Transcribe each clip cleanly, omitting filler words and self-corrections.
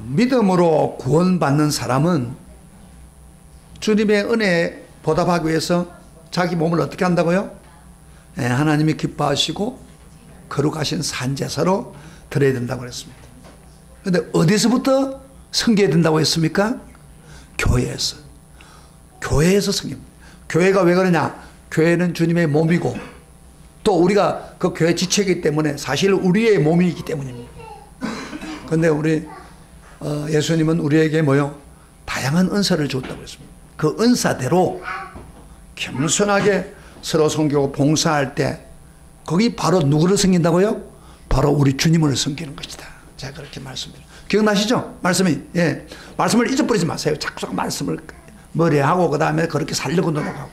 믿음으로 구원받는 사람은 주님의 은혜에 보답하기 위해서 자기 몸을 어떻게 한다고요? 하나님이 기뻐하시고 거룩하신 산제사로 드려야 된다고 그랬습니다. 그런데 어디서부터 섬겨야 된다고 했습니까? 교회에서. 교회에서 섬깁니다. 교회가 왜 그러냐? 교회는 주님의 몸이고 또 우리가 그 교회 지체이기 때문에 사실 우리의 몸이기 때문입니다. 그런데 우리 예수님은 우리에게 뭐요? 다양한 은사를 줬다고 했습니다. 그 은사대로 겸손하게 서로 섬기고 봉사할 때 거기 바로 누구를 섬긴다고요? 바로 우리 주님을 섬기는 것이다. 제가 그렇게 말씀드려요. 기억나시죠? 말씀이. 예. 말씀을 잊어버리지 마세요. 자꾸 말씀을 머리에 하고 그 다음에 그렇게 살려고 노력하고.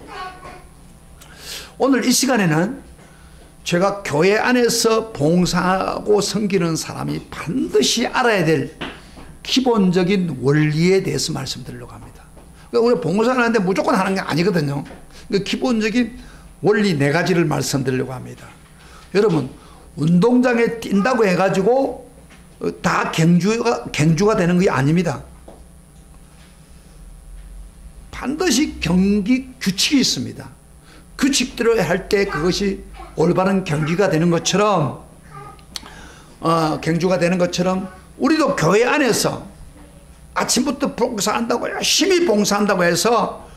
오늘 이 시간에는 제가 교회 안에서 봉사하고 섬기는 사람이 반드시 알아야 될 기본적인 원리에 대해서 말씀드리려고 합니다. 우리가 봉사를 하는데 무조건 하는 게 아니거든요. 기본적인 원리 4가지를 말씀드리려고 합니다. 여러분, 운동장에 뛴다고 해가지고 다 경주가 되는 게 아닙니다. 반드시 경기 규칙이 있습니다. 규칙대로 할 때 그것이 올바른 경기가 되는 것처럼 경주가 되는 것처럼 우리도 교회 안에서 아침부터 봉사한다고 열심히 봉사한다고 해서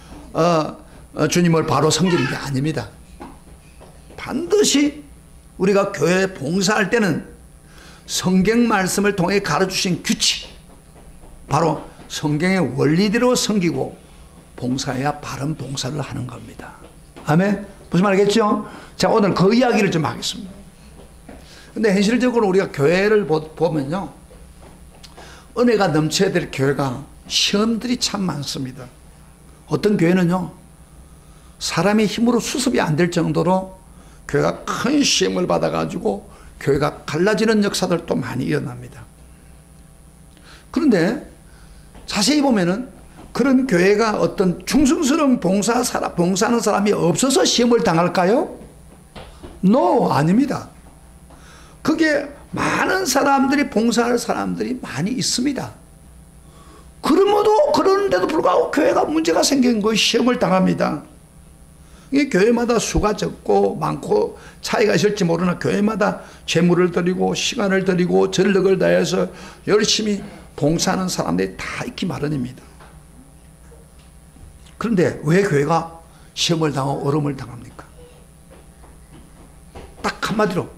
주님을 바로 섬기는 게 아닙니다. 반드시 우리가 교회 봉사할 때는 성경 말씀을 통해 가르쳐주신 규칙, 바로 성경의 원리대로 섬기고 봉사해야 바른 봉사를 하는 겁니다. 아멘? 무슨 말이겠죠? 자, 오늘 그 이야기를 좀 하겠습니다. 근데 현실적으로 우리가 교회를 보면요, 은혜가 넘쳐야 될 교회가 시험들이 참 많습니다. 어떤 교회는요, 사람의 힘으로 수습이 안 될 정도로 교회가 큰 시험을 받아가지고 교회가 갈라지는 역사들도 많이 일어납니다. 그런데 자세히 보면은 그런 교회가 어떤 충성스러운 봉사하는 사람이 없어서 시험을 당할까요? No, 아닙니다. 그게 많은 사람들이 봉사할 사람들이 많이 있습니다. 그런데도 불구하고 교회가 문제가 생긴 거예요. 시험을 당합니다. 이게 교회마다 수가 적고 많고 차이가 있을지 모르나 교회마다 재물을 드리고 시간을 드리고 전력을 다해서 열심히 봉사하는 사람들이 다 있기 마련입니다. 그런데 왜 교회가 시험을 당하고 어려움을 당합니까? 딱 한마디로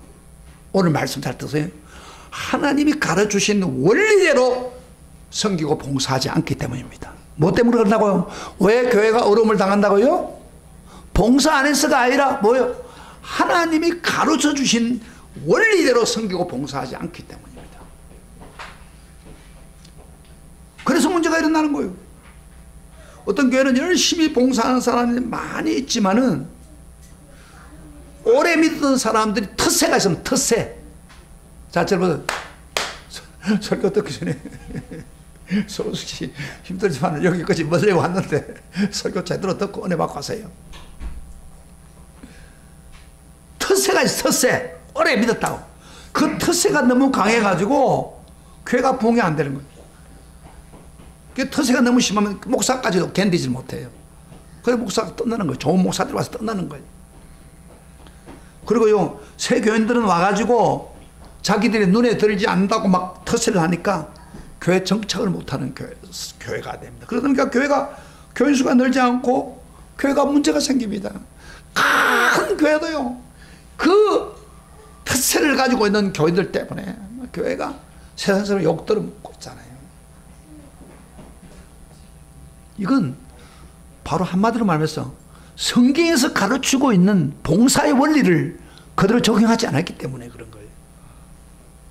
오늘 말씀 잘 드세요. 하나님이 가르쳐주신 원리대로 섬기고 봉사하지 않기 때문입니다. 뭐 때문에 그런다고요? 왜 교회가 어려움을 당한다고요? 봉사 안 해서가 아니라 뭐요? 하나님이 가르쳐주신 원리대로 섬기고 봉사하지 않기 때문입니다. 그래서 문제가 일어나는 거예요. 어떤 교회는 열심히 봉사하는 사람이 많이 있지만은 오래 믿던 사람들이 텃세가 있으면 텃세. 자, 여러분 설교 듣기 전에 소수씨 힘들지만 여기까지 멀리 왔는데 설교 제대로 듣고 은혜 받고 가세요. 텃세가 있어. 텃세. 오래 믿었다고. 그 텃세가 너무 강해가지고 교회가 부흥이 안 되는 거예요. 그 텃세가 너무 심하면 목사까지도 견디지 못해요. 그래서 목사가 떠나는 거예요. 좋은 목사들 와서 떠나는 거예요. 그리고요, 새 교인들은 와가지고 자기들이 눈에 들지 않는다고 막 텃세를 하니까 교회 정착을 못하는 교회가 됩니다. 그러니까 교회가 교인 수가 늘지 않고 교회가 문제가 생깁니다. 큰 교회도요, 그 텃세를 가지고 있는 교인들 때문에 교회가 세상에서 욕들을 먹고 있잖아요. 이건 바로 한마디로 말해서 성경에서 가르치고 있는 봉사의 원리를 그대로 적용하지 않았기 때문에 그런 거예요.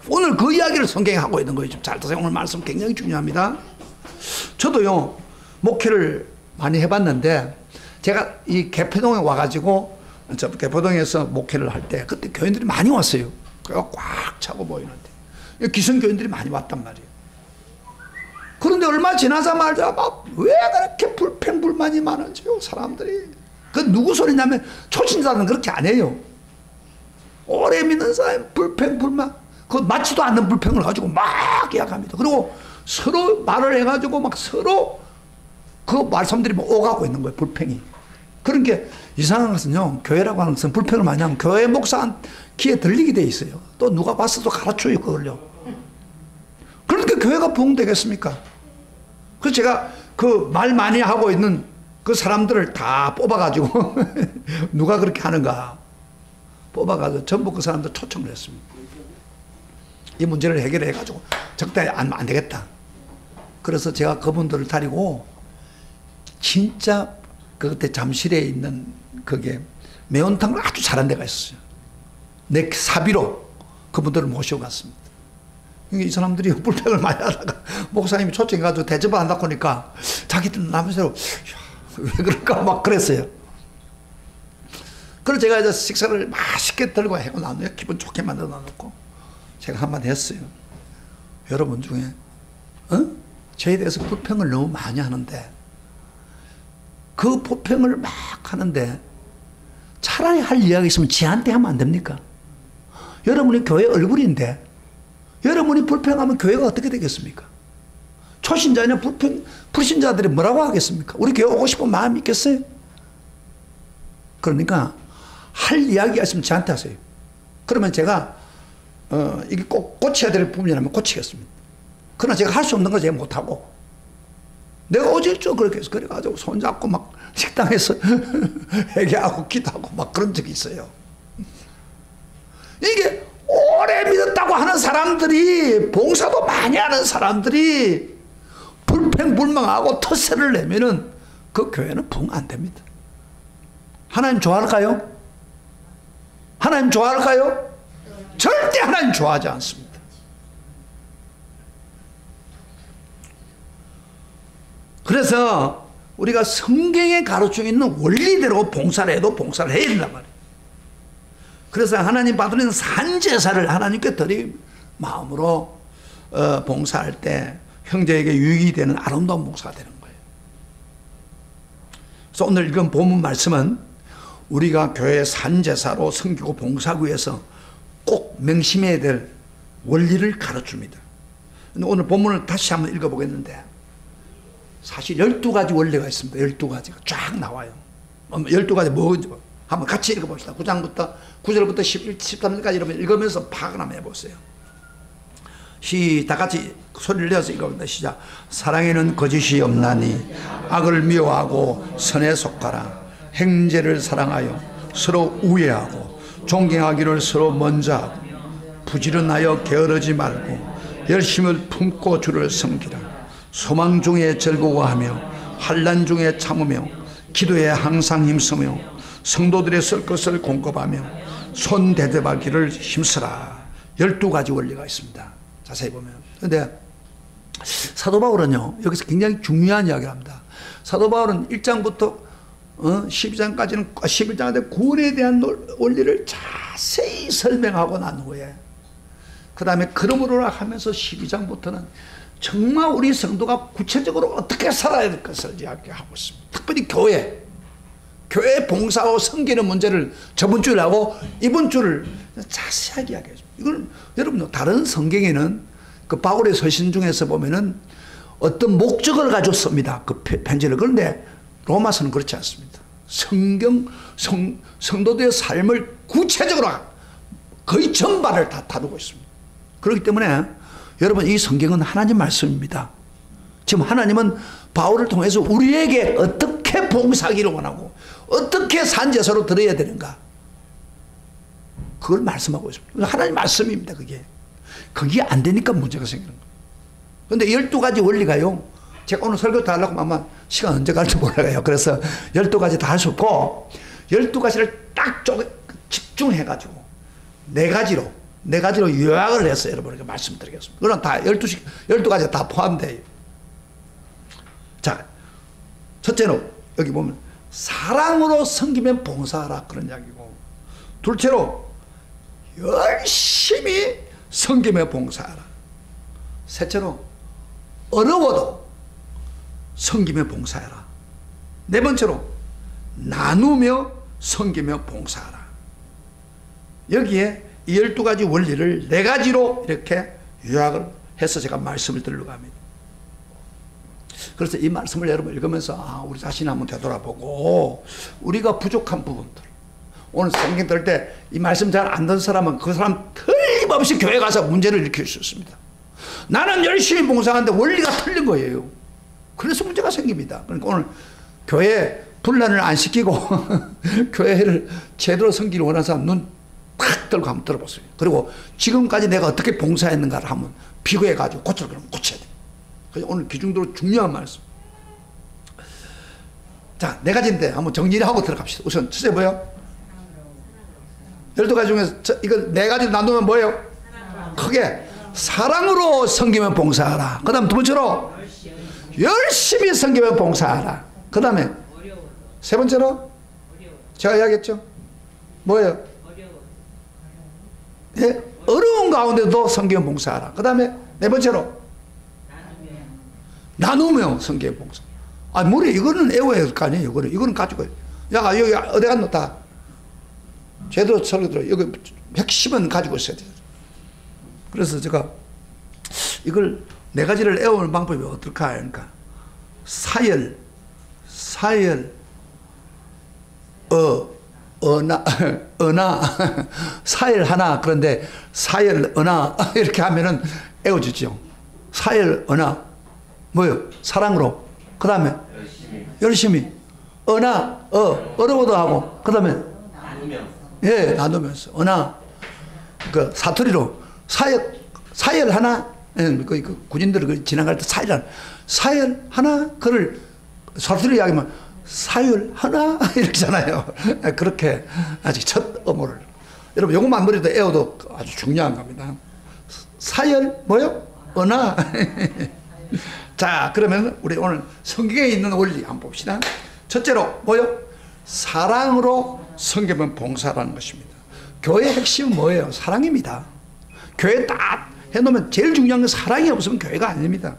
오늘 그 이야기를 성경에 하고 있는 거예요. 좀 잘 드세요. 오늘 말씀 굉장히 중요합니다. 저도요, 목회를 많이 해봤는데 제가 이 개포동에 와가지고 저 개포동에서 목회를 할 때 그때 교인들이 많이 왔어요. 꽉 차고 보이는데 기성교인들이 많이 왔단 말이에요. 그런데 얼마 지나자마자 막 왜 그렇게 불평불만이 많은지요, 사람들이. 그 누구 소리냐면 초신자는 그렇게 안 해요. 오래 믿는 사람 불평불만. 그 맞지도 않는 불평을 가지고 막 이야기합니다. 그리고 서로 말을 해가지고 막 서로 그 말씀들이 막 오가고 있는 거예요. 불평이. 그런 게 이상한 것은요, 교회라고 하는 것은 불평을 많이 하면 교회 목사 귀에 들리게 돼 있어요. 또 누가 봤어도 가르쳐요, 그걸요. 그러니까 교회가 부흥되겠습니까? 그래서 제가 그 말 많이 하고 있는 그 사람들을 다 뽑아가지고 누가 그렇게 하는가 뽑아가지고 전부 그 사람들 초청을 했습니다. 이 문제를 해결해가지고 적당히 안 되겠다. 그래서 제가 그분들을 데리고 진짜 그때 잠실에 있는 그게 매운탕을 아주 잘한 데가 있었어요. 내 사비로 그분들을 모시고 갔습니다. 이 사람들이 불평을 많이 하다가 목사님이 초청해가지고 대접을 한다고 하니까 자기들은 남편으로 왜 그럴까 막 그랬어요. 그래서 제가 이제 식사를 맛있게 들고 해고 나누요. 기분 좋게 만들어 놔놓고 제가 한마디 했어요. 여러분 중에 저에 대해서 불평을 너무 많이 하는데 그 불평을 막 하는데 차라리 할 이야기 있으면 지한테 하면 안 됩니까? 여러분이 교회 얼굴인데 여러분이 불평하면 교회가 어떻게 되겠습니까? 초신자나 불신자들이 뭐라고 하겠습니까? 우리 교회 오고 싶은 마음이 있겠어요? 그러니까 할 이야기가 있으면 저한테 하세요. 그러면 제가 이게 꼭 고쳐야 될 부분이라면 고치겠습니다. 그러나 제가 할 수 없는 거 제가 못하고 내가 어질죠 그렇게 해서 그래가지고 손잡고 막 식당에서 회개하고 기도하고 막 그런 적이 있어요. 이게 오래 믿었다고 하는 사람들이 봉사도 많이 하는 사람들이 불평불망하고 텃세를 내면은 그 교회는 부흥 안 됩니다. 하나님 좋아할까요? 하나님 좋아할까요? 절대 하나님 좋아하지 않습니다. 그래서 우리가 성경에 가르쳐 있는 원리대로 봉사를 해도 봉사를 해야 된단 말이에요. 그래서 하나님 받으는 산제사를 하나님께 드릴 마음으로 봉사할 때 형제에게 유익이 되는 아름다운 봉사가 되는 거예요. 그래서 오늘 읽은 본문 말씀은 우리가 교회 산제사로 섬기고 봉사하기 위해서 꼭 명심해야 될 원리를 가르칩니다. 오늘 본문을 다시 한번 읽어보겠는데 사실 12가지 원리가 있습니다. 12가지가 쫙 나와요. 12가지 뭐인지 한번 같이 읽어봅시다. 9절부터 13절까지 읽으면서 파악을 한번 해보세요. 다 같이 소리를 내어서 읽어봅니다. 시작. 사랑에는 거짓이 없나니 악을 미워하고 선에 속하라. 행제를 사랑하여 서로 우애하고 존경하기를 서로 먼저 하고 부지런하여 게으르지 말고 열심을 품고 주를 섬기라. 소망 중에 즐거워하며 환난 중에 참으며 기도에 항상 힘쓰며 성도들의 쓸 것을 공급하며 손 대접하기를 힘쓰라. 12가지 원리가 있습니다. 자세히 보면. 그런데 사도 바울은요 여기서 굉장히 중요한 이야기를 합니다. 사도 바울은 1장부터 12장까지는 11장한테 구원에 대한 원리를 자세히 설명하고 난 후에 그 다음에 그러므로라 하면서 12장부터는 정말 우리 성도가 구체적으로 어떻게 살아야 될 것을 이야기하고 있습니다. 특별히 교회 봉사하고 섬기는 문제를 저번 주를 하고 이번 주를 자세하게 이야기했습니다. 이걸 여러분 다른 성경에는 그 바울의 서신 중에서 보면은 어떤 목적을 가지고 씁니다. 그 편지를. 그런데 로마서는 그렇지 않습니다. 성도들의 삶을 구체적으로 거의 전반을 다 다루고 있습니다. 그렇기 때문에 여러분 이 성경은 하나님 말씀입니다. 지금 하나님은 바울을 통해서 우리에게 어떻게 봉사하기를 원하고 어떻게 산제사로 들어야 되는가 그걸 말씀하고 있습니다. 하나님 말씀입니다. 그게 안 되니까 문제가 생기는 거예요. 그런데 12가지 원리가요 제가 오늘 설교 다 하려고 아마 시간 언제 갈지 몰라요. 그래서 12가지 다 할 수 없고 12가지를 딱 집중해가지고 4가지로 요약을 해서 여러분에게 말씀드리겠습니다. 그럼 다 12가지 다 포함돼요. 자, 첫째로 여기 보면 사랑으로 섬기면 봉사하라 그런 이야기고, 둘째로 열심히 섬기며 봉사하라. 셋째로 어려워도 섬기며 봉사하라. 네 번째로 나누며 섬기며 봉사하라. 여기에 이 12가지 원리를 4가지로 이렇게 요약을 해서 제가 말씀을 드리려고 합니다. 그래서 이 말씀을 여러분 읽으면서 우리 자신을 한번 되돌아보고 우리가 부족한 부분들, 오늘 성경 들 때 이 말씀 잘 안 듣는 사람은 그 사람 틀림없이 교회 가서 문제를 일으킬 수 있습니다. 나는 열심히 봉사하는데 원리가 틀린 거예요. 그래서 문제가 생깁니다. 그러니까 오늘 교회 분란을 안 시키고 교회를 제대로 섬기를 원하는 사람 눈 팍 들고 한번 들어보세요. 그리고 지금까지 내가 어떻게 봉사했는가를 한번 비교해가지고 고쳐야 돼. 그래서 오늘 기중도로 중요한 말씀. 자, 4가지인데 한번 정리를 하고 들어갑시다. 우선 첫째 뭐예요? 12가지 중에서 이거 4가지 나누면 뭐예요? 크게 사랑으로 섬기면 봉사하라. 그 다음 두 번째로 열심히 섬기면 봉사하라. 그 다음에 세 번째로 제가 이야기했죠. 뭐예요? 예? 어려운 가운데도 섬기면 봉사하라. 그 다음에 4번째로 나누며 섬기면 봉사. 머리 이거는 애워야 할 거 아니에요. 이거는 가지고 야 여기 어디 갔노 다 제대로 설교 들어. 여기 핵심은 가지고 있어야 돼요. 그래서 제가 이걸 4가지를 애우는 방법이 어떨까 하니까 사열, 언나, 사열 하나, 그런데 사열, 언나, 이렇게 하면은 애워지죠. 사열, 언나, 뭐요? 사랑으로. 그 다음에 열심히. 언나, 어려워도 하고. 그 다음에 예, 나누면서. 언나, 그 사투리로. 사열 하나, 그 군인들 지나갈 때 사열 하나, 그를 사투리 이야기하면 사열 하나 이러잖아요. 그렇게 아직 첫 어모를 여러분 요것만 머리도 애워도 아주 중요한 겁니다. 사열 뭐요? 언나. 자, 그러면 우리 오늘 성경에 있는 원리 한번 봅시다. 첫째로 뭐요? 사랑으로 섬기면 봉사라는 것입니다. 교회의 핵심은 뭐예요? 사랑입니다. 교회 딱 해놓으면 제일 중요한 건 사랑이 없으면 교회가 아닙니다.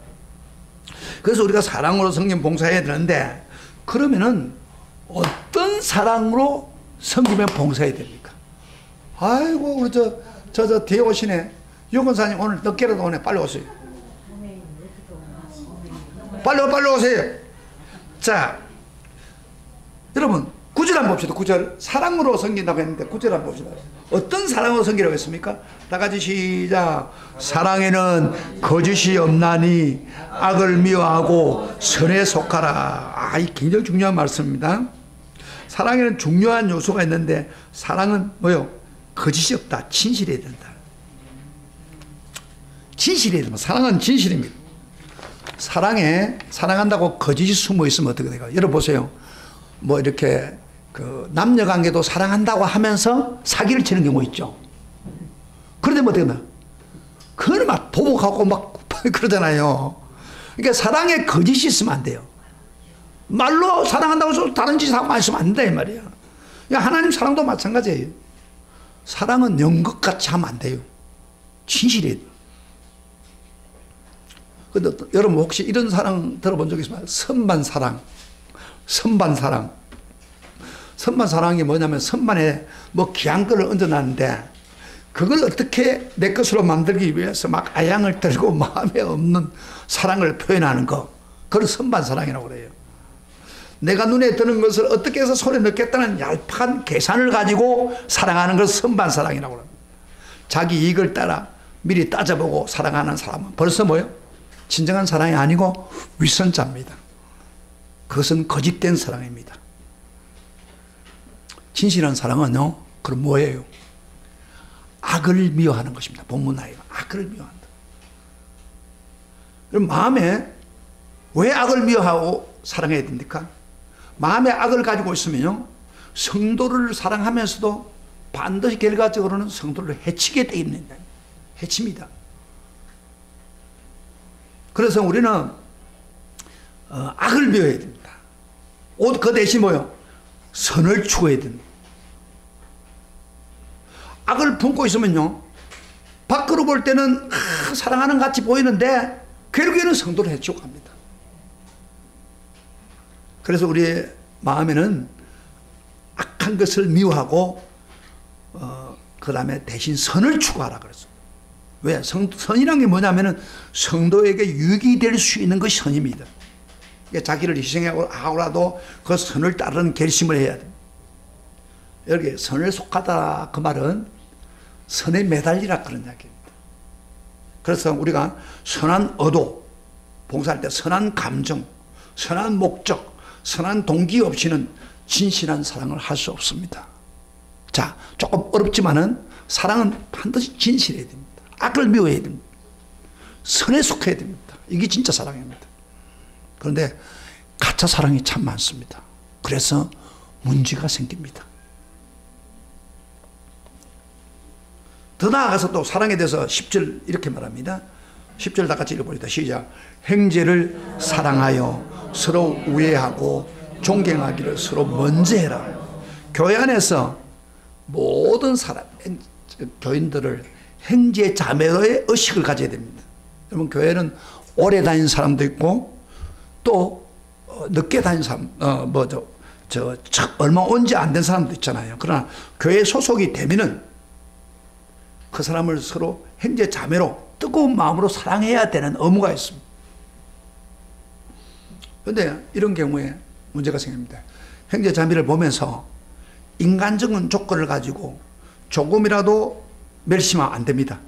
그래서 우리가 사랑으로 섬기면 봉사해야 되는데 그러면은 어떤 사랑으로 섬기면 봉사해야 됩니까? 아이고 우리 저 뒤에 오시네. 유권사님 오늘 늦게라도 오네. 빨리 오세요. 빨리 오세요. 자, 여러분 9절 한번 봅시다. 9절 사랑으로 섬긴다고 했는데 9절 한번 봅시다. 어떤 사랑으로 섬기라고 했습니까? 다 같이 시작. 사랑에는 거짓이 없나니 악을 미워하고 선에 속하라. 이 굉장히 중요한 말씀입니다. 사랑에는 중요한 요소가 있는데 사랑은 뭐요? 거짓이 없다. 진실해야 된다. 진실해야 된다. 사랑은 진실입니다. 사랑에 사랑한다고 거짓이 숨어 있으면 어떻게 될까요? 여러분 보세요. 뭐 이렇게 그 남녀 관계도 사랑한다고 하면서 사기를 치는 경우 있죠. 그런데 뭐 어떻게 되나? 그걸 막 보복하고 막 그러잖아요. 그러니까 사랑에 거짓이 있으면 안 돼요. 말로 사랑한다고 해서 다른 짓 하고 있으면 안 돼, 이 말이야. 하나님 사랑도 마찬가지예요. 사랑은 연극같이 하면 안 돼요. 진실이에요. 근데 여러분 혹시 이런 사랑 들어본 적 있으면 선반 사랑. 선반 사랑이 뭐냐면 선반에 뭐 귀한 거를 얹어놨는데 그걸 어떻게 내 것으로 만들기 위해서 막 아양을 떨고 마음에 없는 사랑을 표현하는 거. 그걸 선반 사랑이라고 그래요. 내가 눈에 드는 것을 어떻게 해서 손에 넣겠다는 얄팍한 계산을 가지고 사랑하는 걸 선반 사랑이라고 합니다. 자기 이익을 따라 미리 따져보고 사랑하는 사람은 벌써 뭐예요? 진정한 사랑이 아니고 위선자입니다. 그것은 거짓된 사랑입니다. 진실한 사랑은요, 그럼 뭐예요? 악을 미워하는 것입니다. 본문나이가 악을 미워한다. 그럼 마음에 왜 악을 미워하고 사랑해야 됩니까? 마음에 악을 가지고 있으면요, 성도를 사랑하면서도 반드시 결과적으로는 성도를 해치게 되어 있는 거예요. 해칩니다. 그래서 우리는 악을 미워해야 됩니다. 그 대신 뭐요? 선을 추구해야 됩니다. 악을 품고 있으면요, 밖으로 볼 때는 사랑하는 것 같이 보이는데 결국에는 성도를 해치고 갑니다. 그래서 우리의 마음에는 악한 것을 미워하고 그 다음에 대신 선을 추구하라 그랬어. 왜? 선이란 게 뭐냐면은 성도에게 유익이 될 수 있는 것이 선입니다. 자기를 희생하고라도 그 선을 따르는 결심을 해야 돼. 여기 선을 속하다 그 말은 선에 매달리라 그런 이야기입니다. 그래서 우리가 선한 의도, 봉사할 때 선한 감정, 선한 목적, 선한 동기 없이는 진실한 사랑을 할 수 없습니다. 자, 조금 어렵지만은 사랑은 반드시 진실해야 됩니다. 악을 미워해야 됩니다. 선에 속해야 됩니다. 이게 진짜 사랑입니다. 그런데 가짜 사랑이 참 많습니다. 그래서 문제가 생깁니다. 더 나아가서 또 사랑에 대해서 10절 이렇게 말합니다. 10절 다 같이 읽어보겠습니다. 시작. 형제를 사랑하여 서로 우애하고 존경하기를 서로 먼저 해라. 교회 안에서 모든 사람, 교인들을 형제 자매로의 의식을 가져야 됩니다. 여러분, 교회는 오래 다닌 사람도 있고 또 늦게 다닌 사람, 얼마 온 지 안 된 사람도 있잖아요. 그러나 교회 소속이 되면은 그 사람을 서로 형제 자매로 뜨거운 마음으로 사랑해야 되는 의무가 있습니다. 그런데 이런 경우에 문제가 생깁니다. 형제 자매를 보면서 인간적인 조건을 가지고 조금이라도 멸시하면 안 됩니다.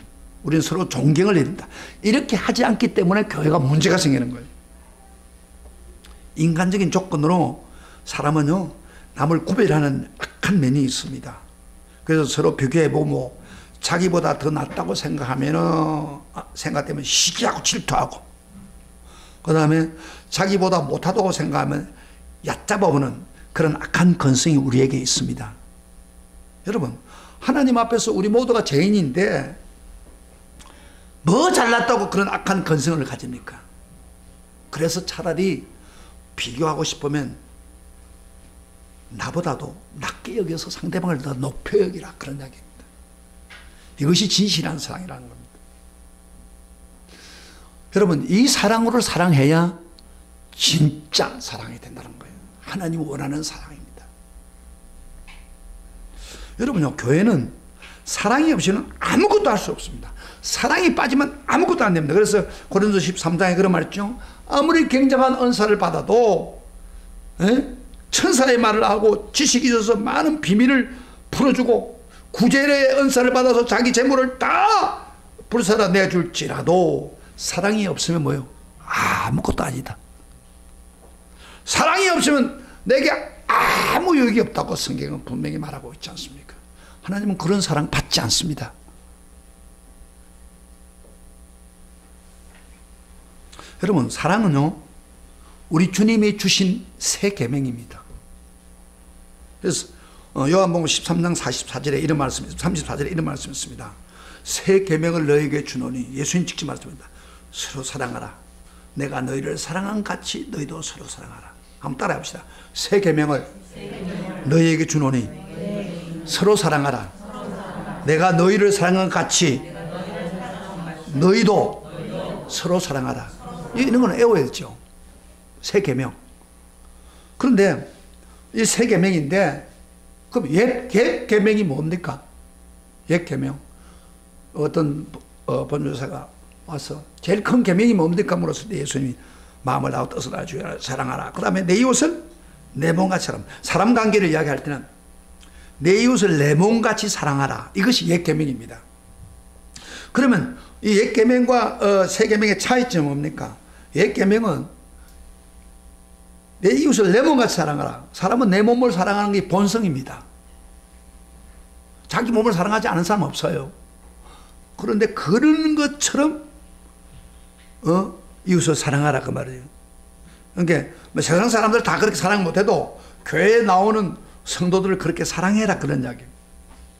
우리는 서로 존경을 해야 됩니다. 이렇게 하지 않기 때문에 교회가 문제가 생기는 거예요. 인간적인 조건으로 사람은요, 남을 구별하는 악한 면이 있습니다. 그래서 서로 비교해보고 자기보다 더 낫다고 생각되면 시기하고 질투하고, 그 다음에 자기보다 못하다고 생각하면 얕잡아보는 그런 악한 건성이 우리에게 있습니다. 여러분, 하나님 앞에서 우리 모두가 죄인인데 뭐 잘났다고 그런 악한 건성을 가집니까? 그래서 차라리 비교하고 싶으면 나보다도 낮게 여겨서 상대방을 더 높여 여기라, 그런 이야기입니다. 이것이 진실한 사랑이라는 겁니다. 여러분, 이 사랑으로 사랑해야 진짜 사랑이 된다는 거예요. 하나님이 원하는 사랑입니다. 여러분요, 교회는 사랑이 없이는 아무것도 할 수 없습니다. 사랑이 빠지면 아무것도 안 됩니다. 그래서 고린도서 13장에 그런 말 있죠. 아무리 굉장한 은사를 받아도 천사의 말을 하고 지식이 있어서 많은 비밀을 풀어주고 구제의 은사를 받아서 자기 재물을 다 불사라 내줄지라도 사랑이 없으면 뭐예요? 아무것도 아니다. 사랑이 없으면 내게 아무 유익이 없다고 성경은 분명히 말하고 있지 않습니까? 하나님은 그런 사랑 받지 않습니다. 여러분, 사랑은요, 우리 주님이 주신 새 계명입니다. 그래서 요한복음 13장 44절에 이런 말씀, 34절에 이런 말씀이 있습니다. 새 계명을 너에게 주노니, 예수님 직접 말씀입니다. 서로 사랑하라. 내가 너희를 사랑한 같이 너희도 서로 사랑하라. 한번 따라해 봅시다. 새 계명을 너희에게 주노니 서로 사랑하라. 내가 너희를 사랑한 같이 너희도 서로 사랑하라. 이런 건 외워야죠. 새 계명. 그런데 이 새 계명인데, 그럼 옛 계명이 뭡니까? 옛 계명. 어떤 번조사가 와서 제일 큰 계명이 뭡니까 물었을 때 예수님이 마음을 다하고 뜻을 다하여 주여 사랑하라. 그 다음에 내 이웃을 내 몸같이 사랑. 사람 관계를 이야기할 때는 내 이웃을 내 몸같이 사랑하라. 이것이 옛 계명입니다. 그러면 이 옛 계명과 새 계명의 차이점은 뭡니까? 옛 계명은 내 이웃을 내 몸같이 사랑하라. 사람은 내 몸을 사랑하는 게 본성입니다. 자기 몸을 사랑하지 않은 사람 없어요. 그런데 그런 것처럼 이웃을 사랑하라 그 말이에요. 그러니까 세상 사람들 다 그렇게 사랑 못해도 교회에 나오는 성도들을 그렇게 사랑해라, 그런 이야기예요.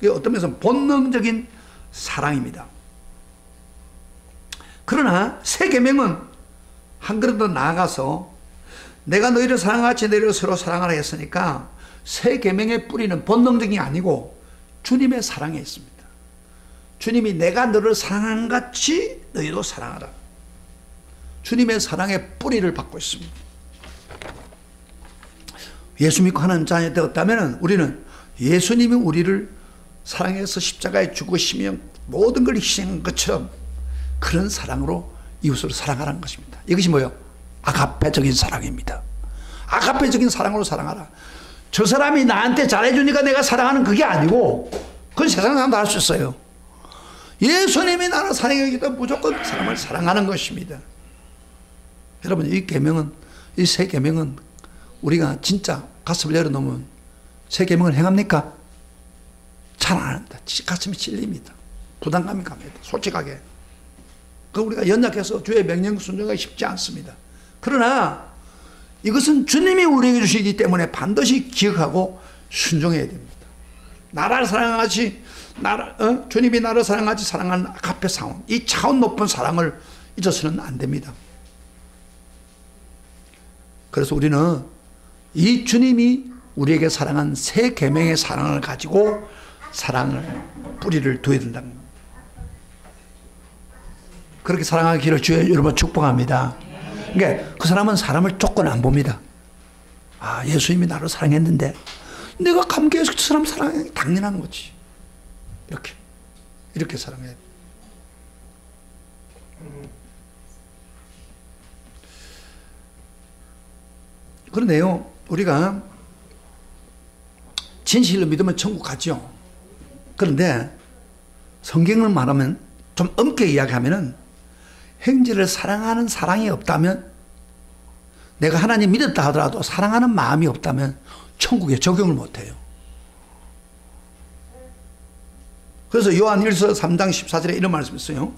이게 어떤 면에서 본능적인 사랑입니다. 그러나 새 계명은 한 걸음 더 나아가서 내가 너희를 사랑하지 너희를 서로 사랑하라 했으니까 새 계명의 뿌리는 본능적이 아니고 주님의 사랑에 있습니다. 주님이 내가 너를 사랑한 같이 너희도 사랑하라. 주님의 사랑의 뿌리를 받고 있습니다. 예수 믿고 하나님 자녀 되었다면 우리는 예수님이 우리를 사랑해서 십자가에 죽으시며 모든 걸 희생한 것처럼 그런 사랑으로 이웃을 사랑하라는 것입니다. 이것이 뭐예요? 아가페적인 사랑입니다. 아가페적인 사랑으로 사랑하라. 저 사람이 나한테 잘해주니까 내가 사랑하는 그게 아니고, 그건 세상 사람도 할 수 있어요. 예수님이 나를 사랑하기 때문에 무조건 사람을 사랑하는 것입니다. 여러분, 이 계명은, 이 세 계명은 우리가 진짜 가슴을 열어놓으면 세 계명을 행합니까? 잘 안 합니다. 가슴이 찔립니다. 부담감이 갑니다. 솔직하게. 그 우리가 연약해서 주의 명령 순종하기 쉽지 않습니다. 그러나 이것은 주님이 우리에게 주시기 때문에 반드시 기억하고 순종해야 됩니다. 나를 사랑하지, 주님이 나를 사랑하지 사랑하는 아가페 사원, 이 차원 높은 사랑을 잊어서는 안 됩니다. 그래서 우리는 이 주님이 우리에게 사랑한 세 계명의 사랑을 가지고 사랑을 뿌리를 둬야 된다는 겁니다. 그렇게 사랑하기를 주여 여러분 축복합니다. 그러니까 그 사람은 사람을 조건 안 봅니다. 아, 예수님이 나를 사랑했는데 내가 감개해서 그 사람 사랑해. 당연한 거지. 이렇게 사랑해야 돼. 그런데요, 우리가 진실로 믿으면 천국 가죠. 그런데 성경을 말하면 좀 엄게 이야기하면은 형제를 사랑하는 사랑이 없다면, 내가 하나님 믿었다 하더라도 사랑하는 마음이 없다면 천국에 적용을 못해요. 그래서 요한 1서 3장 14절에 이런 말씀이 있어요.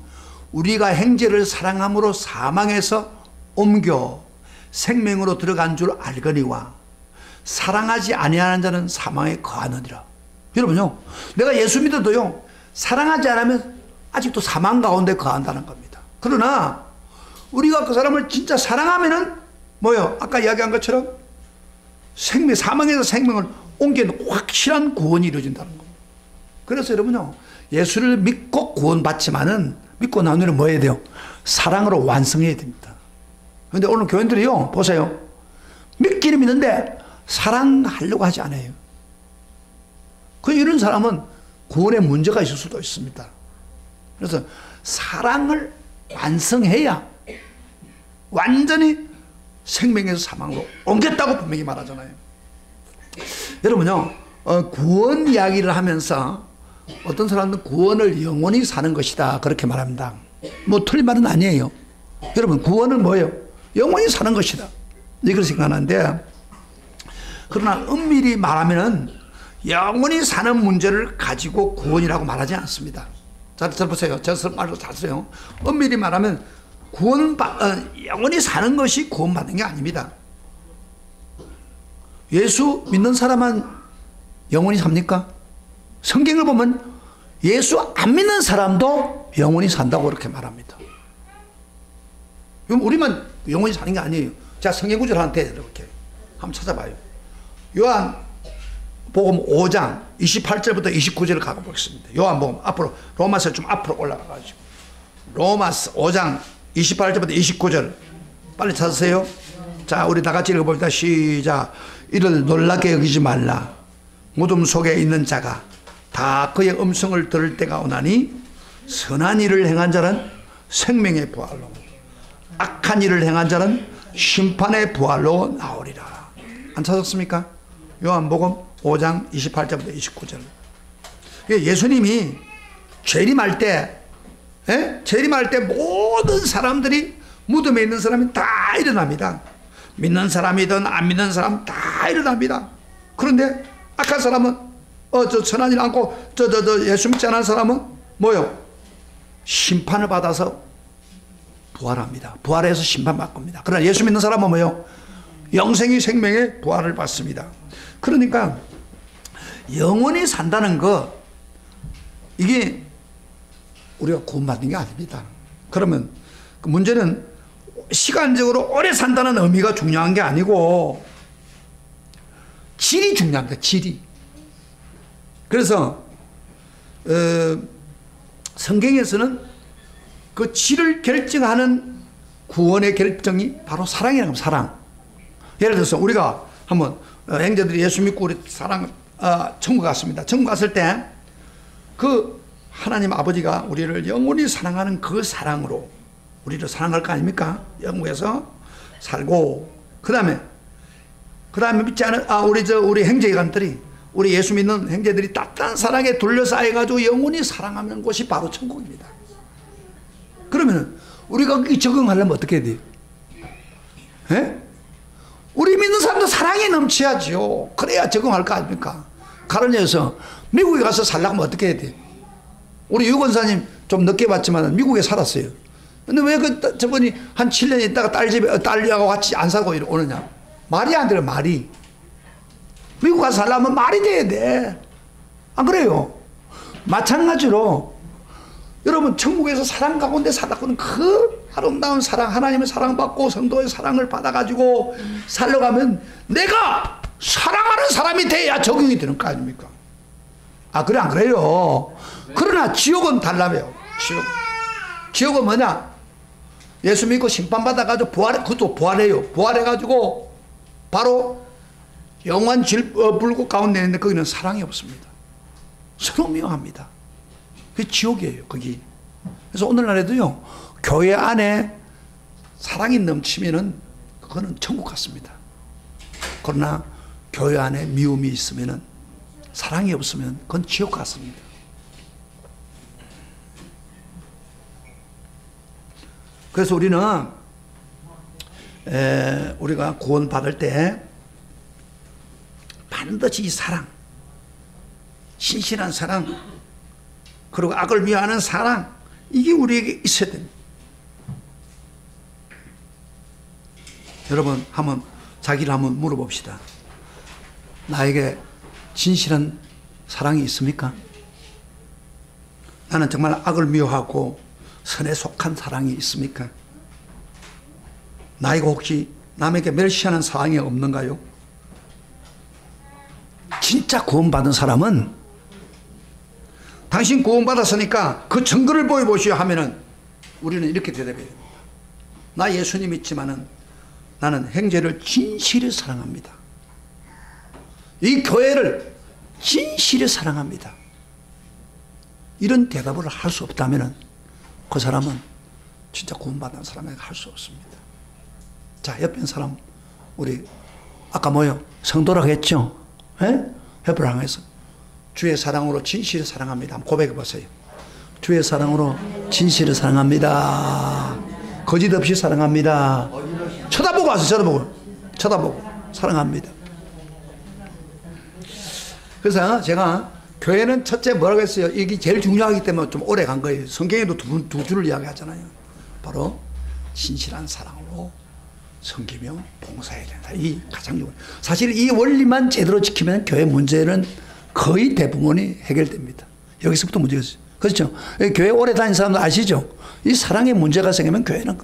우리가 형제를 사랑함으로 사망에서 옮겨 생명으로 들어간 줄 알거니와 사랑하지 아니하는 자는 사망에 거하느니라. 여러분요, 내가 예수 믿어도요, 사랑하지 않으면 아직도 사망 가운데 거한다는 겁니다. 그러나 우리가 그 사람을 진짜 사랑하면은 뭐요? 아까 이야기한 것처럼 사망에서 생명을 옮기는 확실한 구원이 이루어진다는 겁니다. 그래서 여러분요, 예수를 믿고 구원받지만은, 믿고 난 후에는 뭐 해야 돼요? 사랑으로 완성해야 됩니다. 그런데 오늘 교인들이요, 보세요, 믿기는 믿는데 사랑하려고 하지 않아요. 이런 사람은 구원에 문제가 있을 수도 있습니다. 그래서 사랑을 완성해야 완전히 생명에서 사망으로 옮겼다고 분명히 말하잖아요. 여러분요, 구원 이야기를 하면서 어떤 사람들은 구원을 영원히 사는 것이다 그렇게 말합니다. 뭐 틀린 말은 아니에요. 여러분, 구원은 뭐예요? 영원히 사는 것이다 이걸 생각하는데, 그러나 엄밀히 말하면은 영원히 사는 문제를 가지고 구원이라고 말하지 않습니다. 잘 들어보세요. 제가 말도 잘 써요. 엄밀히 말하면 영원히 사는 것이 구원받는 게 아닙니다. 예수 믿는 사람은 영원히 삽니까? 성경을 보면 예수 안 믿는 사람도 영원히 산다고 그렇게 말합니다. 그럼 우리만 영원히 사는 게 아니에요. 자, 성경 구절 하나 대 이렇게 한번 찾아봐요. 요한복음 5장 28절부터 29절을 가보겠습니다. 요한복음 앞으로, 로마서 좀 앞으로 올라가가지고 로마서 5장 28절부터 29절 빨리 찾으세요. 자, 우리 다 같이 읽어봅니다. 시작. 이를 놀랍게 여기지 말라. 무덤 속에 있는 자가 다 그의 음성을 들을 때가 오나니 선한 일을 행한 자는 생명의 부활로, 악한 일을 행한 자는 심판의 부활로 나오리라. 안 찾았습니까? 요한복음 5장 28절부터 29절. 예수님이 재림할 때, 재림할 때 모든 사람들이, 무덤에 있는 사람이 다 일어납니다. 믿는 사람이든 안 믿는 사람 다 일어납니다. 그런데 악한 사람은 저 선한 일 않고 예수 믿지 않은 사람은 뭐요? 심판을 받아서 부활합니다. 부활해서 심판받을 겁니다. 그러나 예수 믿는 사람은 뭐요? 영생이 생명의 부활을 받습니다. 그러니까 영원히 산다는 거, 이게 우리가 구원받는 게 아닙니다. 그러면 그 문제는 시간적으로 오래 산다는 의미가 중요한 게 아니고 질이 중요합니다. 질이. 그래서 성경에서는 그 질을 결정하는 구원의 결정이 바로 사랑이라는 겁니다. 사랑. 예를 들어서 우리가 한번 형제들이 예수 믿고 우리 천국 갔습니다. 천국 갔을 때 그 하나님 아버지가 우리를 영원히 사랑하는 그 사랑으로 우리를 사랑할 거 아닙니까? 영국에서 살고, 그 다음에 믿지 않은, 우리 형제간들이, 우리 예수 믿는 형제들이 따뜻한 사랑에 둘러싸여가지고 영원히 사랑하는 곳이 바로 천국입니다. 그러면은, 우리가 거기 적응하려면 어떻게 해야 돼요? 예? 우리 믿는 사람도 사랑이 넘쳐야죠. 그래야 적응할 거 아닙니까? 가론에서 미국에 가서 살려면 어떻게 해야 돼요? 우리 유권사님 좀 늦게 봤지만 미국에 살았어요. 근데 왜 저분이 한 7년 있다가 딸하고 같이 안 살고 오느냐? 말이 안 돼요, 말이. 미국 가서 살려면 말이 돼야 돼. 안 그래요? 마찬가지로 여러분 천국에서 사랑 가운데 살아가는 그 아름다운 사랑, 하나님의 사랑받고 성도의 사랑을 받아가지고 살려가면 내가 사랑하는 사람이 돼야 적용이 되는 거 아닙니까? 그래 안 그래요? 그러나 지옥은 달라요. 지옥은 뭐냐? 예수 믿고 심판받아가지고 그것도 부활해요. 부활해가지고 바로 영원 불꽃 가운데 있는데 거기는 사랑이 없습니다. 서로 미워합니다. 그게 지옥이에요, 거기. 그래서 오늘날에도요, 교회 안에 사랑이 넘치면은 그거는 천국 같습니다. 그러나 교회 안에 미움이 있으면은, 사랑이 없으면 그건 지옥 같습니다. 그래서 우리는 우리가 구원 받을 때 반드시 이 사랑, 신실한 사랑, 그리고 악을 미워하는 사랑, 이게 우리에게 있어야 됩니다. 여러분 한번 자기를 한번 물어봅시다. 나에게 진실한 사랑이 있습니까? 나는 정말 악을 미워하고 선에 속한 사랑이 있습니까? 나에게 혹시 남에게 멸시하는 사랑이 없는가요? 진짜 구원받은 사람은 당신 구원받았으니까 그 증거를 보여보시오 하면은 우리는 이렇게 대답해요. 나 예수님 믿지만은 나는 형제를 진실히 사랑합니다. 이 교회를 진실히 사랑합니다. 이런 대답을 할 수 없다면은 그 사람은 진짜 구원받은 사람에게 할 수 없습니다. 자, 옆에 있는 사람, 우리 아까 뭐요? 성도라고 했죠? 예? 옆을 향해서 주의 사랑으로 진실히 사랑합니다. 한번 고백해 보세요. 주의 사랑으로 진실히 사랑합니다. 거짓 없이 사랑합니다. 쳐다보고 와서 쳐다보고 사랑합니다. 그래서 제가 교회는 첫째 뭐라고 했어요? 이게 제일 중요하기 때문에 좀 오래 간 거예요. 성경에도 두 줄을 이야기하잖아요. 바로 진실한 사랑으로 섬기며 봉사해야 된다. 이 가장 중요해요. 사실 이 원리만 제대로 지키면 교회 문제는 거의 대부분이 해결됩니다. 여기서부터 문제가 있어요. 그렇죠? 교회 오래 다닌 사람들 아시죠? 이 사랑의 문제가 생기면 교회는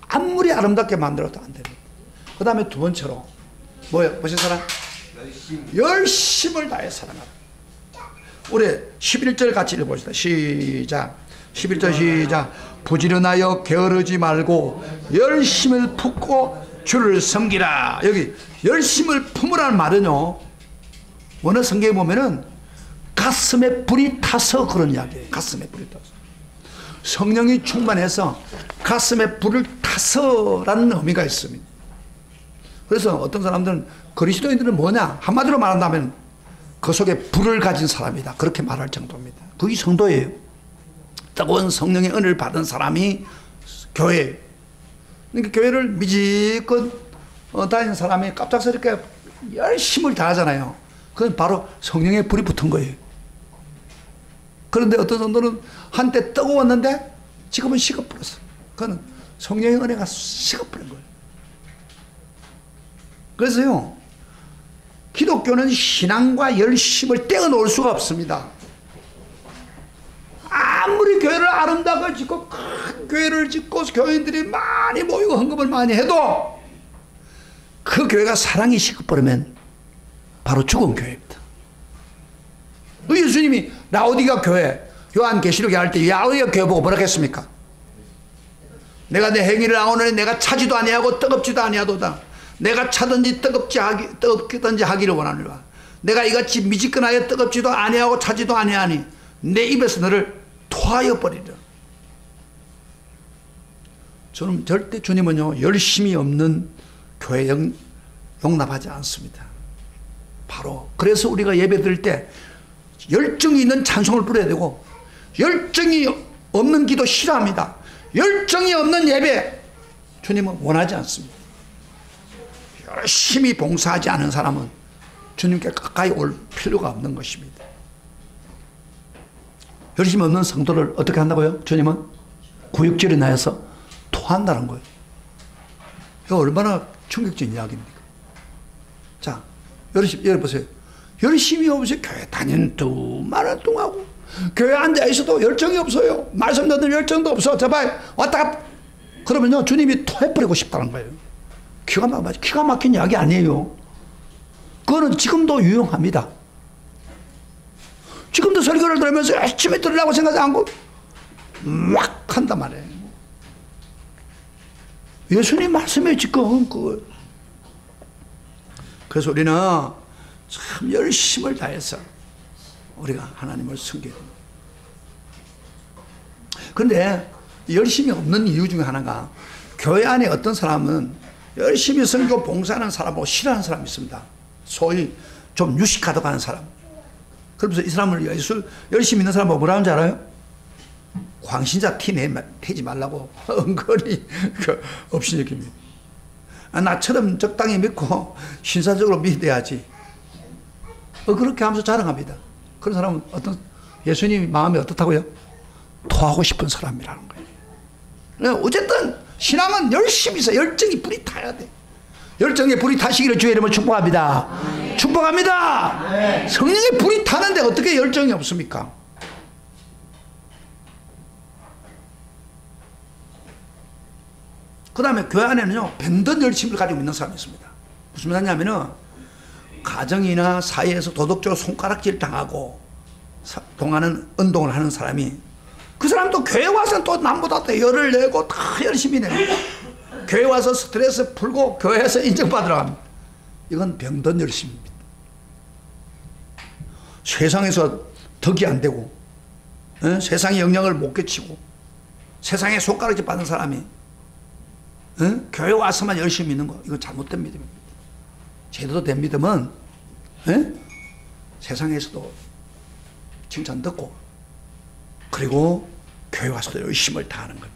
아무리 아름답게 만들어도 안 됩니다. 그 다음에 두 번째로 뭐예요? 무슨 사랑? 열심을 다해 사랑하라. 우리 11절 같이 읽어봅시다. 시작. 11절 시작. 부지런하여 게으르지 말고 열심을 품고 주를 섬기라. 여기 열심을 품으라는 말은요, 원어 성경에 보면은 가슴에 불이 타서 그런 이야기예요. 가슴에 불이 타서. 성령이 충만해서 가슴에 불을 타서라는 의미가 있습니다. 그래서 어떤 사람들은 그리스도인들은 뭐냐? 한마디로 말한다면 그 속에 불을 가진 사람이다. 그렇게 말할 정도입니다. 그게 성도예요. 뜨거운 성령의 은혜를 받은 사람이 교회예요. 그러니까 교회를 미지껏 다니는 사람이 갑작스럽게 열심을 다하잖아요. 그건 바로 성령의 불이 붙은 거예요. 그런데 어떤 성도는 한때 뜨거웠는데 지금은 식어버렸어. 그건 성령의 은혜가 식어버린 거예요. 그래서요, 기독교는 신앙과 열심을 떼어놓을 수가 없습니다. 아무리 교회를 아름답게 짓고 큰 교회를 짓고 교인들이 많이 모이고 헌금을 많이 해도 그 교회가 사랑이 식어버리면 바로 죽은 교회입니다. 예수님이 라오디가 교회, 요한계시록에 할 때 라오디가 교회 보고 뭐라고 했습니까? 내가 내 행위를 아오노니 내가 차지도 아니하고 뜨겁지도 아니하도다. 내가 차든지 뜨겁든지 하기를 원하노라. 내가 이같이 미지근하여 뜨겁지도 아니하고 차지도 아니하니 내 입에서 너를 토하여 버리리라. 저는 절대 주님은요, 열심이 없는 교회 용납하지 않습니다. 바로 그래서 우리가 예배 드릴 때 열정이 있는 찬송을 부려야 되고, 열정이 없는 기도 싫어합니다. 열정이 없는 예배 주님은 원하지 않습니다. 열심히 봉사하지 않은 사람은 주님께 가까이 올 필요가 없는 것입니다. 열심히 없는 성도를 어떻게 한다고요? 주님은 구역질에 나여서 토한다는 거예요. 이거 얼마나 충격적인 이야기입니까? 자, 여러분 보세요. 열심히 없이 교회 다니는 두말을 뚱하고, 교회 앉아있어도 열정이 없어요. 말씀 듣는 열정도 없어. 제발 왔다 갔다. 그러면요, 주님이 토해버리고 싶다는 거예요. 기가 막힌 이야기 아니에요. 그거는 지금도 유용합니다. 지금도 설교를 들으면서 열심히 들으려고 생각하지 않고 막 한단 말이에요. 예수님 말씀에 지금 그거. 그래서 우리는 참 열심을 다해서 우리가 하나님을 섬겨야 됩니다. 그런데 열심이 없는 이유 중에 하나가, 교회 안에 어떤 사람은 열심히 선교 봉사하는 사람하고 싫어하는 사람이 있습니다. 소위 좀 유식하다고 하는 사람. 그러면서 이 사람을 열심히 있는 사람하고 뭐라 하는지 알아요? 광신자 티 내지 말라고 은근히 업신여깁니다. 나처럼 적당히 믿고 신사적으로 믿어야지. 그렇게 하면서 자랑합니다. 그런 사람은 예수님 마음이 어떻다고요? 토하고 싶은 사람이라는 거예요. 어쨌든 신앙은 열심히 해서 열정이 불이 타야 돼. 열정에 불이 타시기를 주의 이름으로 축복합니다. 축복합니다. 성령의 불이 타는데 어떻게 열정이 없습니까? 그 다음에 교회 안에는요, 변던 열심을 가지고 있는 사람이 있습니다. 무슨 말이냐면은, 가정이나 사회에서 도덕적으로 손가락질 당하고 동하는 운동을 하는 사람이, 그 사람도 교회 와서는 또 남보다 더 열을 내고 다 열심히 냅니다. 교회 와서 스트레스 풀고 교회에서 인정받으러 갑니다. 이건 병든 열심입니다. 세상에서 덕이 안 되고, 세상의 영향을 못 끼치고, 세상에 손가락질 받는 사람이 교회 와서만 열심히 있는 거, 이건 잘못된 믿음입니다. 제대로 된 믿음은 세상에서도 칭찬 듣고, 그리고 교회 와서도 열심을 다하는 것.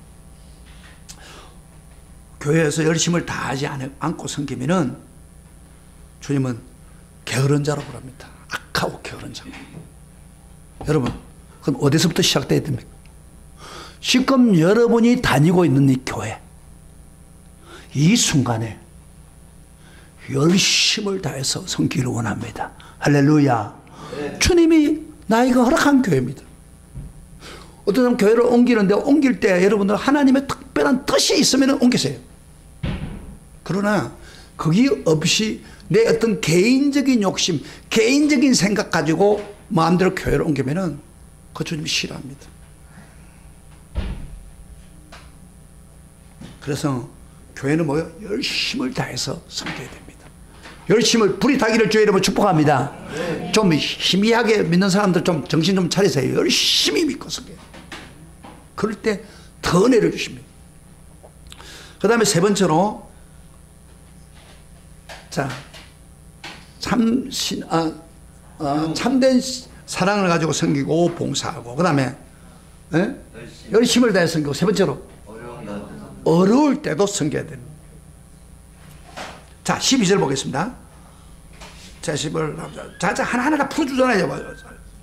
교회에서 열심을 다하지 않고 섬기면은 주님은 게으른 자로 부릅니다. 악하고 게으른 자. 여러분, 그럼 어디서부터 시작돼야 됩니까? 지금 여러분이 다니고 있는 이 교회, 이 순간에 열심을 다해서 섬기기를 원합니다. 할렐루야. 네. 주님이 나에게 허락한 교회입니다. 어떤 사람 교회를 옮기는데, 옮길 때 여러분들 하나님의 특별한 뜻이 있으면 옮기세요. 그러나 거기 없이 내 어떤 개인적인 욕심, 개인적인 생각 가지고 마음대로 교회를 옮기면은 그 주님이 싫어합니다. 그래서 교회는 뭐요? 열심을 다해서 섬겨야 됩니다. 열심을 불이 타기를 주의 이름으로 축복합니다. 네. 좀 희미하게 믿는 사람들 좀 정신 좀 차리세요. 열심히 믿고 섬겨요. 그럴 때 더 은혜를 주십니다. 그 다음에 세 번째로, 자, 참된 사랑을 가지고 섬기고 봉사하고, 그 다음에 열심을 다해 섬기고, 세 번째로 어려울 때도 섬겨야 됩니다. 자, 12절 보겠습니다. 자, 12절. 자, 하나하나 풀어주잖아요.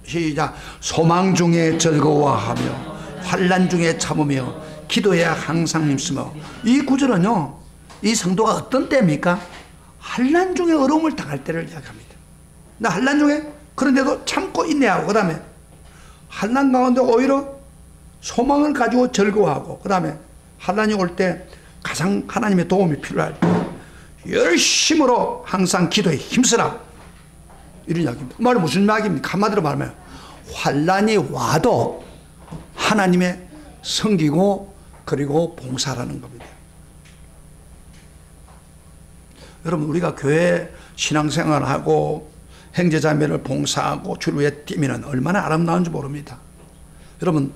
시작. 소망 중에 즐거워하며 환난 중에 참으며 기도해야 항상 힘쓰며. 이 구절은요, 이 성도가 어떤 때입니까? 환난 중에 어려움을 당할 때를 이야기합니다. 나 환난 중에 그런데도 참고 인내하고, 그 다음에 환난 가운데 오히려 소망을 가지고 즐거워하고, 그 다음에 환난이 올 때 가장 하나님의 도움이 필요할 때 열심으로 항상 기도에 힘쓰라, 이런 이야기입니다. 그 말은 무슨 이야기입니까? 한마디로 말하면 환난이 와도 하나님의 섬기고 그리고 봉사라는 겁니다. 여러분, 우리가 교회 신앙생활하고 형제자매를 봉사하고 주를 위해 뛰면 얼마나 아름다운지 모릅니다. 여러분,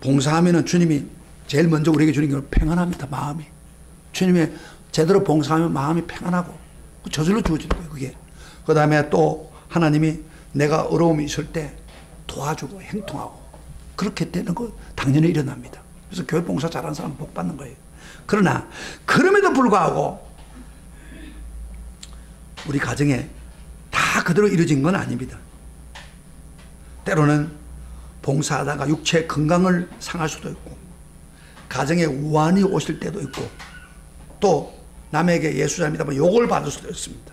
봉사하면은 주님이 제일 먼저 우리에게 주는 게 평안합니다. 마음이. 주님의 제대로 봉사하면 마음이 평안하고 저절로 주어지는 거예요. 그게. 그 다음에 또 하나님이 내가 어려움이 있을 때 도와주고 행통하고 그렇게 되는 거 당연히 일어납니다. 그래서 교회 봉사 잘하는 사람 복 받는 거예요. 그러나 그럼에도 불구하고 우리 가정에 다 그대로 이루어진 건 아닙니다. 때로는 봉사하다가 육체의 건강을 상할 수도 있고 가정에 우환이 오실 때도 있고 또 남에게 예수자입니다 욕을 받을 수도 있습니다.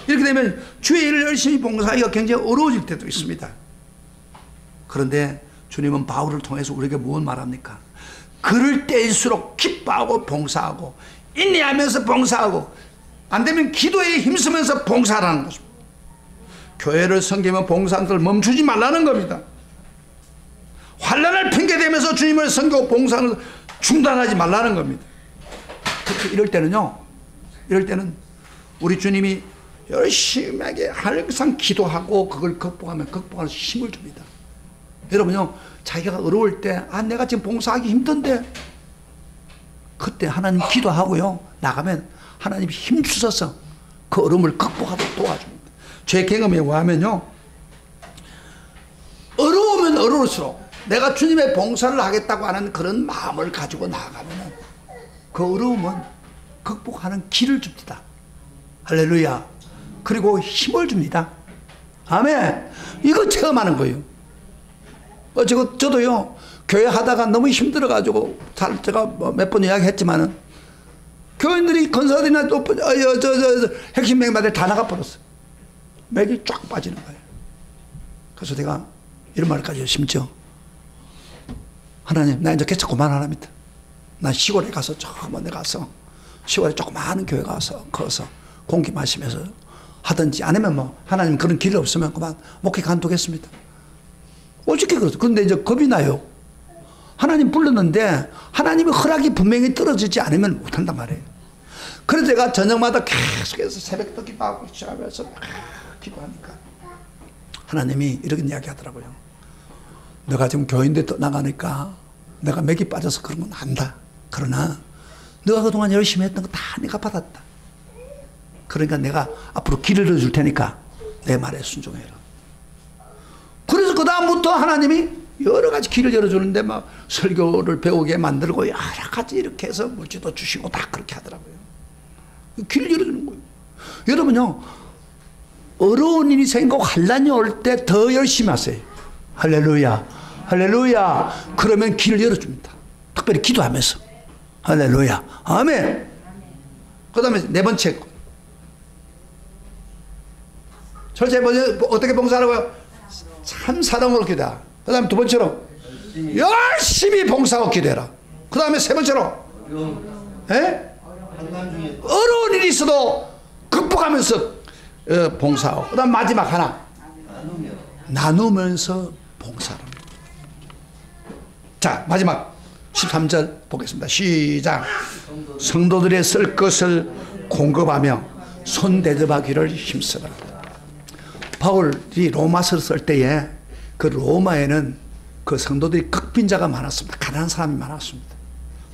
이렇게 되면 주의 일을 열심히 봉사하기가 굉장히 어려워질 때도 있습니다. 그런데 주님은 바울을 통해서 우리에게 무엇 말합니까? 그럴 때일수록 기뻐하고 봉사하고 인내하면서 봉사하고 안 되면 기도에 힘쓰면서 봉사하라는 것입니다. 교회를 섬기면 봉사하는 것을 멈추지 말라는 겁니다. 환난을 핑계대면서 주님을 섬기고 봉사하는 것을 중단하지 말라는 겁니다. 특히 이럴 때는요, 이럴 때는 우리 주님이 열심하게 항상 기도하고 그걸 극복하면 극복하는 힘을 줍니다. 여러분요, 자기가 어려울 때, 내가 지금 봉사하기 힘든데, 그때 하나님 기도하고요, 나가면 하나님이 힘 주셔서 그 어려움을 극복하도록 도와줍니다. 제 경험에 의하면요, 어려우면 어려울수록 내가 주님의 봉사를 하겠다고 하는 그런 마음을 가지고 나가면 그 어려움은 극복하는 길을 줍니다. 할렐루야. 그리고 힘을 줍니다. 아멘. 이거 체험하는 거예요. 저도요, 교회 하다가 너무 힘들어가지고, 제가 몇 번 이야기했지만은, 교인들이 건사들이나 또, 핵심 맥마들 다 나가버렸어요. 맥이 쫙 빠지는 거예요. 그래서 내가 이런 말까지 심지어, 하나님, 나 이제 개척 그만하랍니다. 난 시골에 가서, 저먼 데 가서, 시골에 조그마한 교회 가서, 거기서 공기 마시면서 하든지, 아니면 뭐, 하나님 그런 길이 없으면 그만 목회 간두겠습니다. 어떻게 그러죠? 그런데 이제 겁이 나요. 하나님 불렀는데 하나님의 허락이 분명히 떨어지지 않으면 못한단 말이에요. 그래서 제가 저녁마다 계속해서 새벽도 기도하고 시작하면서 기도하니까 하나님이 이렇게 이야기하더라고요. 너가 지금 교인들 떠나가니까 내가 맥이 빠져서 그런 건 안다. 그러나 너가 그동안 열심히 했던 거 다 네가 받았다. 그러니까 내가 앞으로 길을 열어줄 테니까 내 말에 순종해라. 그래서 그 다음부터 하나님이 여러 가지 길을 열어주는데 막 설교를 배우게 만들고 여러 가지 이렇게 해서 물질도 주시고 다 그렇게 하더라고요. 길을 열어주는 거예요. 여러분요, 어려운 일이 생기고 환난이 올 때 더 열심히 하세요. 할렐루야, 할렐루야. 그러면 길을 열어줍니다. 특별히 기도하면서. 할렐루야, 아멘. 그 다음에 네 번째, 철저히 어떻게 봉사하라고요? 참 사랑으로 기도해라. 그 다음에 두 번째로 열심히 봉사하고 기도해라. 그 다음에 세 번째로 어려운 일이 있어도 극복하면서 봉사하고, 그 다음 마지막 하나 나누면서 봉사합니다. 자, 마지막 13절 보겠습니다. 시작. 성도들의 쓸 것을 공급하며 손대접하기를 힘쓰라. 바울이 로마서를 쓸 때에 그 로마에는 그 성도들이 극빈자가 많았습니다. 가난한 사람이 많았습니다.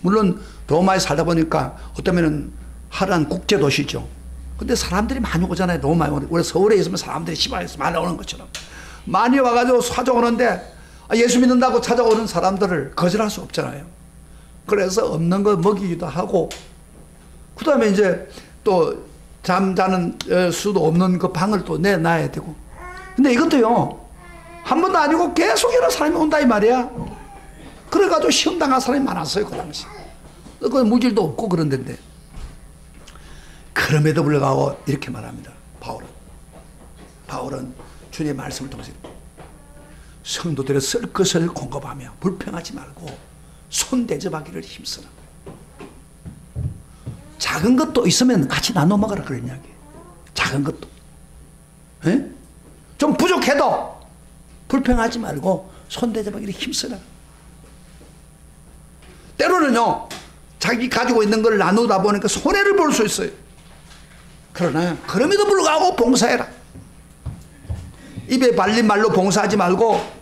물론 로마에 살다 보니까 어쩌면은 화려한 국제도시죠. 근데 사람들이 많이 오잖아요. 로마에. 우리 서울에 있으면 사람들이 시발에서 많이 오는 것처럼 많이 와가지고 찾아오는데 예수 믿는다고 찾아오는 사람들을 거절할 수 없잖아요. 그래서 없는 거 먹이기도 하고, 그 다음에 이제 또 잠자는 수도 없는 그 방을 또 내놔야 되고. 근데 이것도요, 한 번도 아니고 계속 여러 사람이 온다 이 말이야. 그래가지고 시험당한 사람이 많았어요, 그 당시. 그 무질도 없고 그런 데인데. 그럼에도 불구하고 이렇게 말합니다. 바울은 주님의 말씀을 통해서 성도들의 쓸 것을 공급하며 불평하지 말고 손대접하기를 힘쓰라. 작은 것도 있으면 같이 나눠 먹으라 그런 이야기예요. 작은 것도. 에? 좀 부족해도 불평하지 말고 손대접하기를 힘쓰라. 때로는요, 자기 가지고 있는 걸 나누다 보니까 손해를 볼 수 있어요. 그러나 그럼에도 불구하고 봉사해라. 입에 발린 말로 봉사하지 말고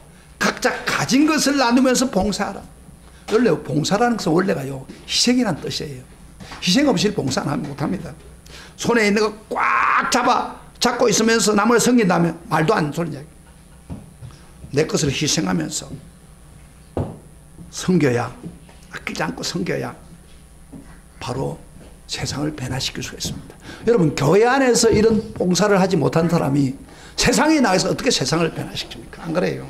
각자 가진 것을 나누면서 봉사하라. 원래 봉사라는 것은 원래가요, 희생이라는 뜻이에요. 희생 없이 봉사는 못합니다. 손에 있는 거 꽉 잡고 있으면서 남을 섬긴다면 말도 안 되는 이야기. 내 것을 희생하면서 섬겨야, 아끼지 않고 섬겨야 바로 세상을 변화시킬 수가 있습니다. 여러분, 교회 안에서 이런 봉사를 하지 못한 사람이 세상에 나가서 어떻게 세상을 변화시킵니까? 안 그래요?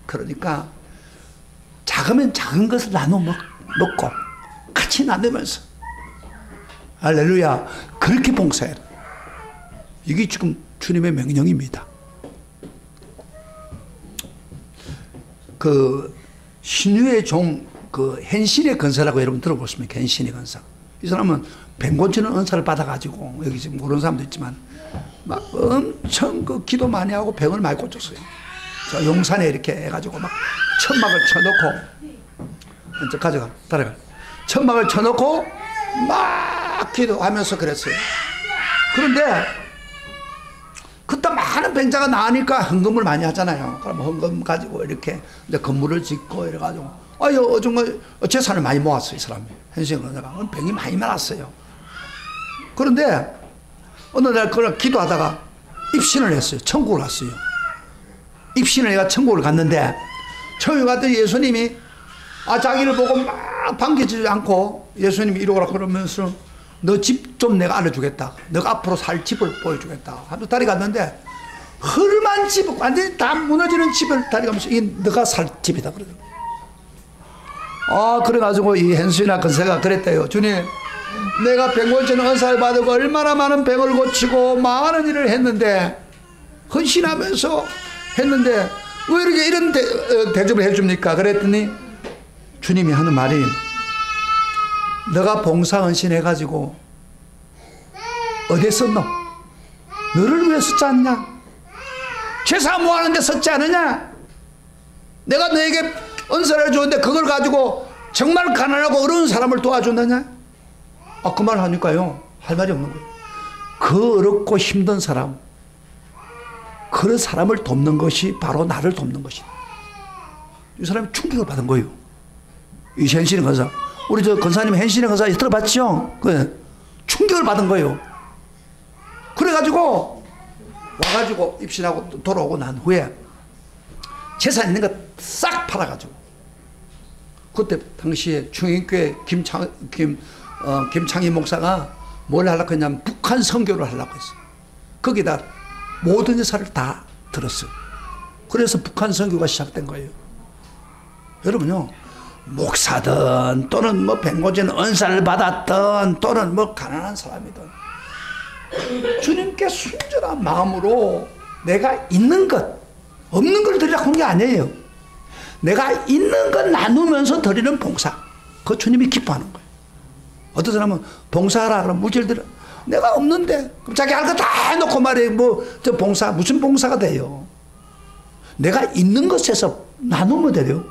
그러니까 작으면 작은 것을 나눠 먹고 같이 나누면서, 할렐루야, 그렇게 봉사해라. 이게 지금 주님의 명령입니다. 그 신유의 종, 그 헨신의 건사라고 여러분 들어보셨습니까? 헨신의 건사. 이 사람은 뱀 고치는 은사를 받아가지고, 여기 지금 모르는 사람도 있지만 막 엄청 그 기도 많이 하고 병을 많이 고쳤어요. 저 용산에 이렇게 해가지고 막 천막을 쳐놓고, 저 가져가, 따라가. 천막을 쳐놓고 막 기도하면서 그랬어요. 그런데 그때 많은 병자가 나으니까 헌금을 많이 하잖아요. 그럼 헌금 가지고 이렇게 이제 건물을 짓고 이래가지고, 정말 재산을 많이 모았어요, 이 사람이. 현실은 그러다가 병이 많이 많았어요. 그런데 어느 날 그걸 기도하다가 입신을 했어요. 천국을 갔어요. 입신을 해가 천국을 갔는데, 천국에 갔더니 예수님이 자기를 보고 막 반기지 않고 예수님이 이리 오라 그러면서 너 집 좀 내가 알려주겠다. 너가 앞으로 살 집을 보여주겠다. 하면서 다리 갔는데 헐만 집, 완전히 다 무너지는 집을 다리 가면서 이 너가 살 집이다 그러더라고요. 그래가지고 이 hen신이나 건세가 그랬대요. 주님, 내가 병 고치는 은사를 받고 얼마나 많은 병을 고치고 많은 일을 했는데, 헌신하면서 했는데 왜 이렇게 이런 대접을 해줍니까? 그랬더니 주님이 하는 말이, 너가 봉사 헌신해가지고 어디에 썼노? 너를 위해 썼지 않냐? 제사 모아하는데 썼지 않느냐? 내가 너에게 은사를 줬는데 그걸 가지고 정말 가난하고 어려운 사람을 도와줬느냐? 그 말 하니까요, 할 말이 없는 거예요. 그 어렵고 힘든 사람, 그런 사람을 돕는 것이 바로 나를 돕는 것이다. 이 사람이 충격을 받은 거예요. 이 hen신의 건사, 우리 저 건사님 hen신의 건사 들어봤죠? 충격을 받은 거예요. 그래가지고 와가지고 입신하고 돌아오고 난 후에 재산 있는 거 싹 팔아가지고, 그때 당시에 충인교회 김창희 목사가 뭘 하려고 했냐면 북한 선교를 하려고 했어요. 거기다 모든 예사를 다 들었어요. 그래서 북한 선교가 시작된 거예요. 여러분요, 목사든 또는 뭐 병고치는 은사를 받았든 또는 뭐 가난한 사람이든 주님께 순전한 마음으로 내가 있는 것, 없는 걸 드리려고 하는 게 아니에요. 내가 있는 것 나누면서 드리는 봉사, 그거 주님이 기뻐하는 거예요. 어떤 사람은 봉사하라 그러면 무지를 들어. 내가 없는데 그럼 자기 할 거 다 해놓고 말이에요. 저 봉사, 무슨 봉사가 돼요? 내가 있는 것에서 나누면 돼요.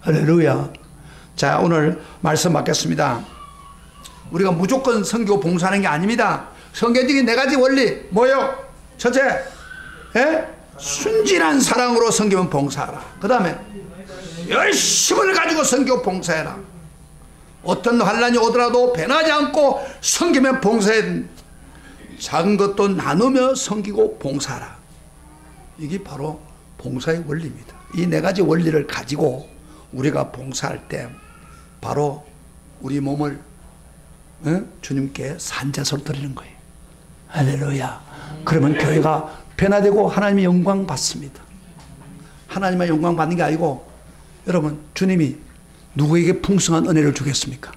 할렐루야. 자, 오늘 말씀 받겠습니다. 우리가 무조건 선교 봉사하는 게 아닙니다. 성경적인 4가지 원리 뭐요? 첫째, 순진한 사랑으로 섬기면 봉사하라. 그 다음에 열심을 가지고 섬기고 봉사해라. 어떤 환난이 오더라도 변하지 않고 섬기면 봉사해. 작은 것도 나누며 섬기고 봉사하라. 이게 바로 봉사의 원리입니다. 이 4가지 원리를 가지고 우리가 봉사할 때 바로 우리 몸을 주님께 산제소로 드리는 거예요. 할렐루야. 그러면 교회가 변화되고 하나님의 영광 받습니다. 하나님의 영광 받는 게 아니고, 여러분, 주님이 누구에게 풍성한 은혜를 주겠습니까?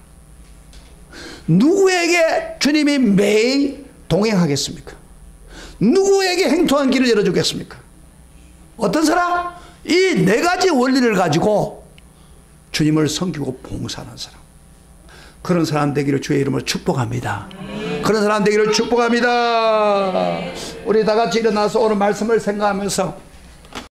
누구에게 주님이 매일 동행하겠습니까? 누구에게 행통한 길을 열어주겠습니까? 어떤 사람? 이 4가지 원리를 가지고 주님을 섬기고 봉사하는 사람, 그런 사람 되기를 주의 이름으로 축복합니다. 그런 사람 되기를 축복합니다. 우리 다 같이 일어나서 오늘 말씀을 생각하면서